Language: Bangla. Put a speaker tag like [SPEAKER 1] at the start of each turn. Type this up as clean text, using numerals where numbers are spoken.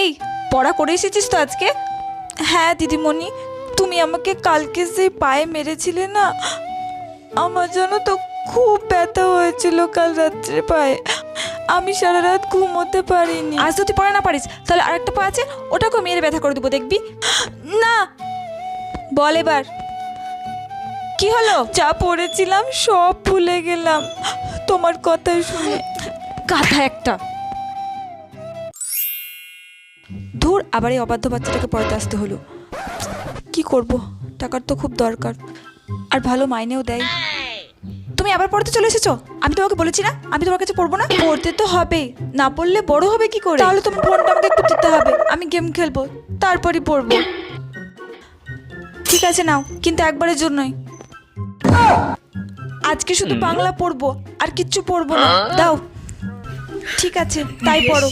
[SPEAKER 1] এই পড়া করে এসেছিস তো আজকে? হ্যাঁ দিদিমণি, তুমি আমাকে কালকে সেই পায়ে মেরেছিলে না, আমার জন্য তো খুব ব্যথা হয়েছিল কাল রাত্রে পায়ে। আমি সারা রাত ঘুমোতে পারিনি। আজ যদি পড়া না পারিস তাহলে আরেকটা পা আছে, ওটাকে মেরে ব্যথা করে দেবো, দেখবি। না, বল এবার কি হলো? যা পড়েছিলাম সব ভুলে গেলাম তোমার কথা শুনে। গাধা একটা। ধুর, আবার এই অবাধ্য বাচ্চাটাকে পড়াতে আসতে হলো। কি করব, টাকার তো খুব দরকার, আর ভালো মাইনেও দেয়। তুমি আবার পড়তে চলে এসেছো? আমি তোমাকে বলেছি না আমি তোমার কাছে পড়বো না? পড়তে তো হবে, না পড়লে বড় হবে কি করে? তাহলে তোমার ফোনটা আমাকে একটু দিতে হবে, আমি গেম খেলবো, তারপরই পড়বো। ঠিক আছে নাও, কিন্তু একবারের জন্যই। আজকে শুধু বাংলা পড়বো, আর কিচ্ছু পড়বো না। দাও। ঠিক আছে, তাই পড়ো।